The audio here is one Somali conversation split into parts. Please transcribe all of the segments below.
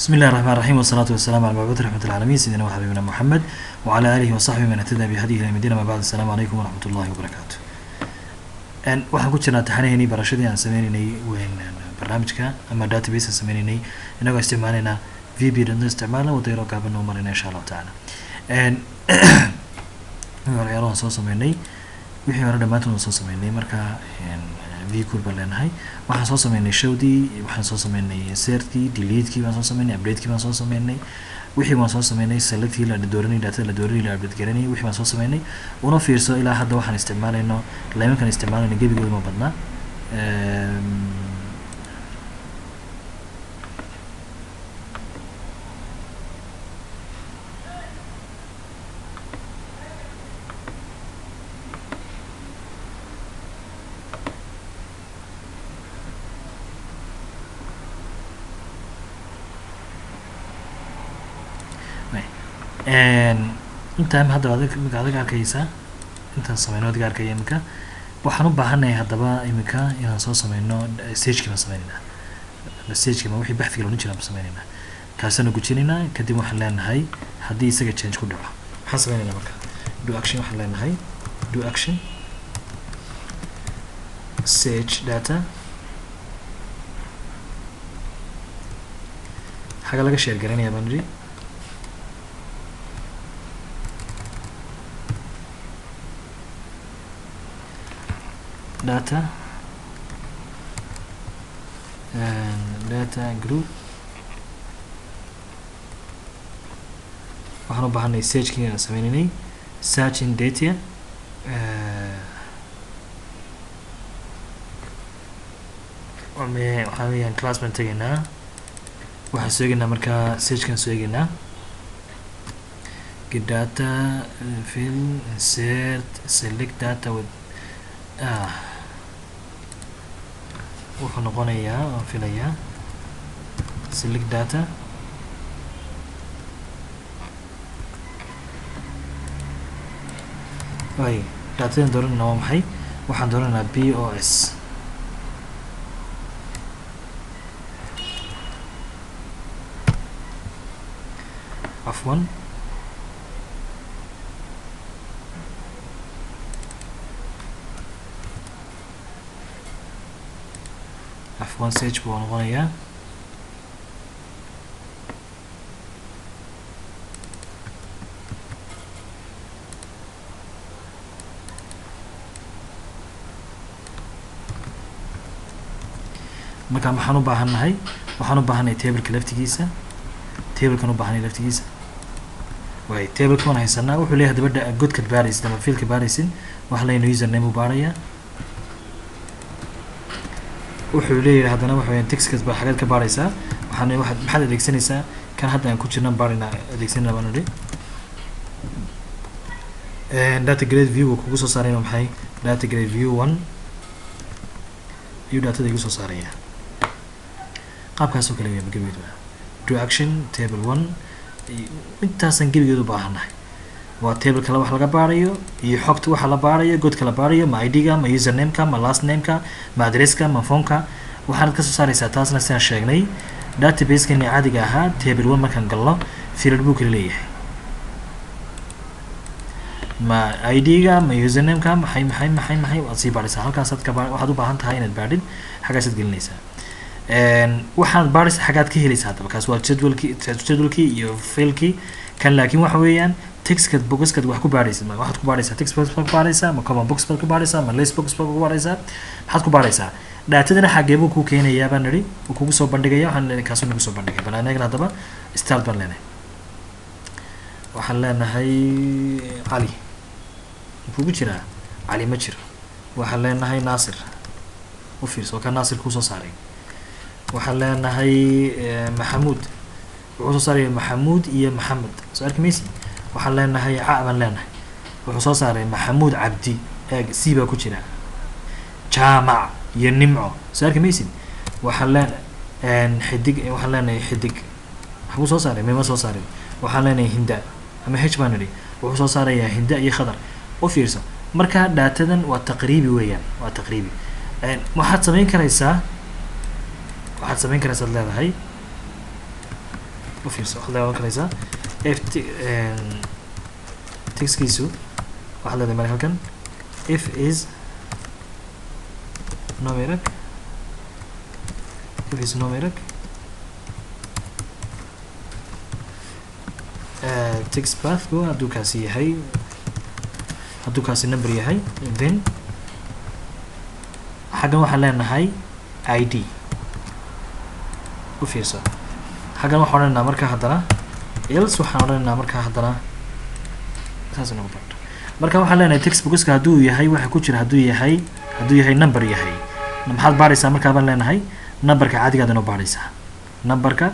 بسم الله الرحمن الرحيم والصلاة والسلام على المبعوث رحمة العالمين سيدنا وحبيبنا محمد وعلى آله وصحبه من اهتدى بهديه إلى مدينة ما بعد. السلام عليكم ورحمة الله وبركاته. waxaan ku jirnaa taxanaynay barashadii aan sameynay barnaamijka ama database aan sameynay inagoo isticmaalayna VB.NET isticmaalna wadayro gaaban oo marina insha Allah taala. waxaan soo sameynay wixii hore dhamaantood soo sameynay marka vcur baan leenahay. waxaan soo sameynay showdii, waxaan soo sameynay insertkii, deletekii baan soo sameynay, updatekii baan soo sameynay, wixii baan soo sameynay selectkii la dooranay, data la dooranay, la update garanay, wixii baan soo sameynay. una fiirso ilaa hadda waxaan isticmaalayno laymankan isticmaalayno gebigooda ma badna. intaan hadda adiga arkaysa intaan sameyno adiga arkaya imika waxaan u baahanahay haddaba imika inaan soo sameyno stageki baan sameynaynaa. stageki ma wixii baxfiga loo jiraa sameynaynaa kaasana gujinaynaa. kadib waxaan leenahay haddii isaga change ku dhaco maxaan sameynaynaa marka do action. waxaan leenahay do action stage data xaga laga share garanaya baan niri data and data group. waxaan u baahanay searchkii aan sameynay searching data. waxaan weeyaan class baan tegaynaa, waxaan soo eegaynaa markaa searchkan soo eegaynaa get data fill insert select data with wuxuu noqonayaa aan filayaa select data. way datadan dooranayna waa maxay? waxaan dooranaynaa BOS. afwan sage buu noqonayaa. marka maxaan u baahannahay? waxaan u baahanay tableka laftigiisa, tablekan u baahanay laftigiisa. way tableka waan haysanaa. wuxuu leeyahay dabadha godka baaraysid ama fiilka baaraysid waxa leeyahay username u baaraya. wuxuu leeyahay haddana waxa weeyaan textkas baa xageed ka baaraysaa. maxaad adeegsanaysaa kan hadda aan ku jirna baarina adeegsanayna baan nidhi. data grade view uu kugu soo saaraya maxay? data grade view 1 iyo datada igu soo saaraya qaabkaas oo kale weeyaan gebigeedu. do action table 1 intaasan gebigeedu u baahannahay. waa tableka wax laga baarayo iyo xogta waxa la baarayo, godka la baarayo, ma ID-ga, ma username-ka, ma last name-ka, ma address-ka, ma phone-ka. waxaad ka soo saaraysaa taasna sidaan sheegnay database-kani caadiga ahaa table 1 markaan galno field buu kala leeyahay. ma ID-ga, ma username-ka, maxay waad sii baaraysaa. halkaasaad waxaad u baahan tahay inaad baadhin xaggaasaad gelinaysaa. waxaad baaraysa xaggaad ka helaysaa haddaba kaas waa jadwalkii iyo failkii. kan laakiin waxa weeyaan textkaad boxkaad wax ku baaraysid. waxaad ku baaraysaa text box baad ku baaraysaa, ma common box baad ku baaraysaa, ma list box baad ku baaraysaa. maxaad ku baaraysaa? daatadana xaggee buu kuu keenayaa baan nidhi, uu kugu soo bandhigaya. waxaan leenahay kaasuu nagu soo bandhigay. bal anagana haddaba start baan leenahay. waxaan leenahay cali kugu jiraa? cali ma jiro. waxaan leenahay naasir. u fiirso waa kan naasir kuu soo saaray. waxaan leenahay maxamuud. wuxuu soo saaray maxamuud iyo maxamed. soo arki maysi? waxaan leenahay baan leenahay. wuxuu soo saaray maxamuud cabdi. eeg c baa ku jira. jaamac iyo nimco. soo arki maysid? waxaan leenahay xidig. waxaan leenahay xidig. waxbuu soo saaray mema soo saaray. waxaan leenahay hinda ama h baan nidhi. wuxuu soo saarayaa hinda iyo khadar. u fiirso marka daatadan waa taqriibi weeyaan, waa taqriibi. waxaad samayn karaysaa leedahay وفيرسو واحد لو كنيسة if text كيسو واحد لو دمر هلكن if is numeric if is numeric text path كو هدو كاسي هاي هدو كاسي number يهاي then حاجة واحد لنا هاي ID وفيرسو حاجة واحد لنا مركا حضنا else واحد لنا مركا حضنا هذا نوع بعد مركا واحد لنا text box هدو يهاي واحد كوتشر هدو يهاي number يهاي محل باريسا مركا بان لنا هاي number كعادي قاعد باريسا number كا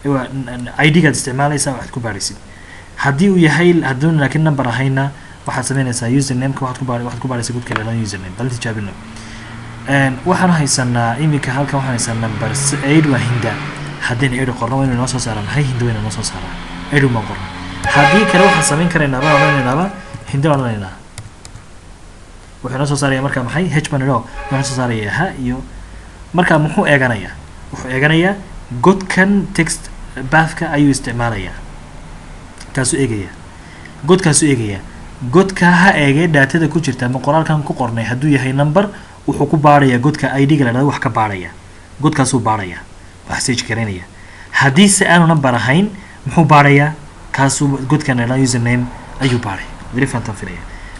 هو ID قاعد استعماليسا واحد كو باريسي هديو يهاي هدون لكن number هاينا واحد سمينيسا username كواحد كو باريسا قد كلا username بل تجابينه waxaan haysanaa imika halkan waxaan haysanaa number 8 waa hinda hadeen 8 qorno waynu noo soo saaran hay hinda waynu noo soo saaran 8 ma qorno hadii kale waxaan sameyn kareynaa baa oranaynaaba hinda oranaynaa wuxuu noo soo saaraya marka maxay h baan noo soo saaraya ha iyo marka muxuu eeganayaa wuxuu eeganayaa godkan text path-ka ayuu isticmaalayaa taasoo eegaya godkaasoo eegaya godka ha eege daatada ku jirta ama qoraalkan ku qornay haduu yahay number wuxuu ku baaraya godka ID-ga la dhado wax ka baaraya godkaas uu baaraya wax search kareynaya hadii si aanu number ahayn muxuu baaraya kaas uu godkan la username ayuu baaray very fantastic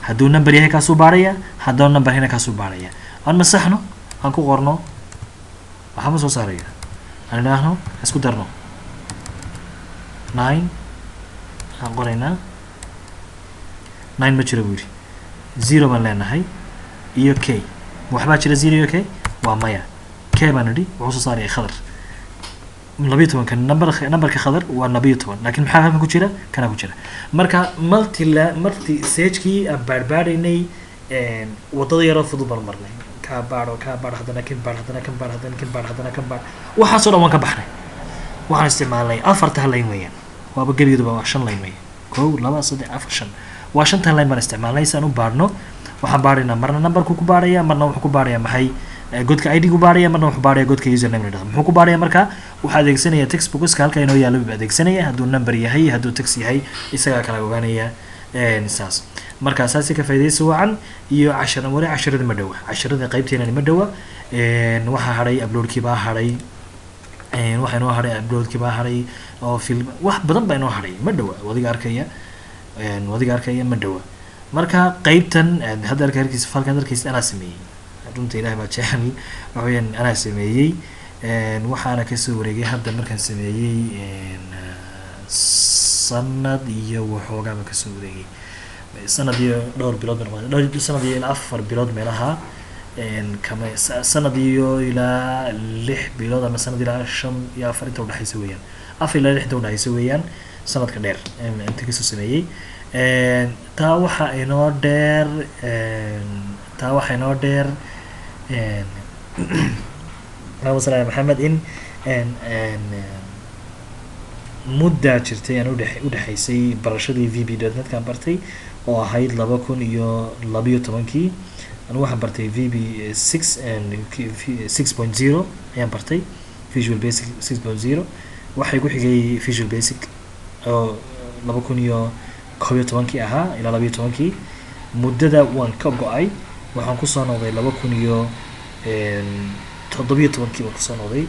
haduu number yahay kaas uu baaraya haduu number hina kaas uu baaraya aan masaxno aan ku qorno waxa ma soo saaraya aan ilaahno isku darno 9 aan qorayna 9 ma jiro wiil 0 baan leenahay iyo k waxba jira 0 iyo k waa maya k baan nidi wuxuu soo saaray khadar 12 kan numberka khadar waa 12 laakiin maxaa halkan ku jira kana ku jira marka multi search-kii barbaaraynay wadada yar oo fudud marmarnay ka baaro hadana kan baar waxa soo dhan waan ka baxnay waxaan isticmaalnay afarta line weeyaan waaba geliyoba waa 5 line weeyaan 1 2 3 4 5 waa 5 line baan isticmaalnay si aan u baarno waxaan baarina marna numberku ku baaraya marna wuxuu ku baaraya maxay godka ID ku baaraya marna wuxuu baaraya godka username la dhado muxuu ku baaraya marka waxa adeegsanaya text box halka inoo yaalo baa adeegsanaya haduu number yahay haduu text yahay isaga kala ogaanaya saas marka asaasi ka faa'iideyso wacan iyo 10 wari 10 ma dhawa 10 qaybteena ma dhawa waxa haray upload-kii baa haray waxa inoo haray upload-kii baa haray oo film wax badan baa inoo haray ma dhawa wadiga arkaya ma dhawa marka qaybtan hadda arkiisa falkan darkiisa ana sameeyay runtii Ilaahay baa jecel waxaan ana sameeyay waxaana ka soo wareegay hadda markaan sameeyay sanad iyo waxoogaa ka soo wareegay sanad iyo dhowr bilood noqday sanad iyo 4 bilood meelaha kama sanad iyo ilaa 6 bilood ama sanad ilaa 5 iyo 4 inta u dhaxaysa weeyaan 4 ilaa 6 inta u dhaxaysa weeyaan sanadka dheer inta ka soo sameeyay taa waxa inoo dheer salaam maxamed in mudda jirtay aan u dhaxaysay barashadii VB.net kan bartay oo ahayd 2012kii aan waxaan bartay VB6 and 6.0 ayaan bartay Visual Basic 6.0 waxay ku xigay Visual Basic oo 2012kii ahaa ilaa 2012kii muddada waan ka go'ay waxaan ku soo noqday 2017kii waan ku soo noqday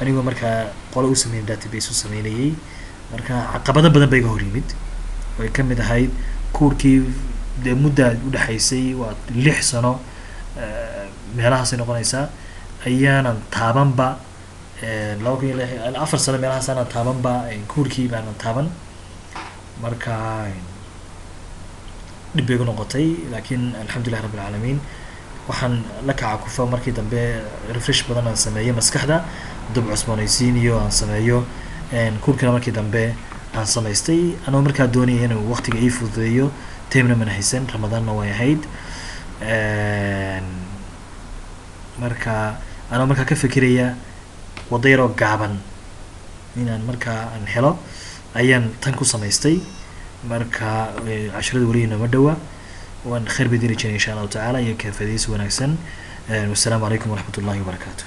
anigoo markaa qolo u sameeyay database u sameeyay marka caqabado badan bay hor yimid way ka mid ahayd kuurkii muddo u dhaxaysay waa 6 sano meelahaas noqonaysa ayaanan taabanba 4 sano meelahaas aan taabanba kuurkii baan taaban marka dib bay noqotay laakiin alxamdulillah rabbil alamin waxaan la kaca ku faa markii dambe refresh badan aan sameeyay maskaxda dib cusboonaysiin iyo aan sameeyo kuurkana markii dambe aan samaystay anoo markaa doonayay inuu waqtiga ii fududeeyo teemna man haysan ramadaanna way ahayd marka anoo markaa ka fikiraya wada yaroo gaaban inaan markaa aan helo ayaan tan ku samaystay marka 10 wariina ma dhawa waan khayr bidiri jiray insha Allah ta'ala iyo ka faa'iideyso wanaagsan wassalaamu alaykum wa rahmatullahi wa barakatuh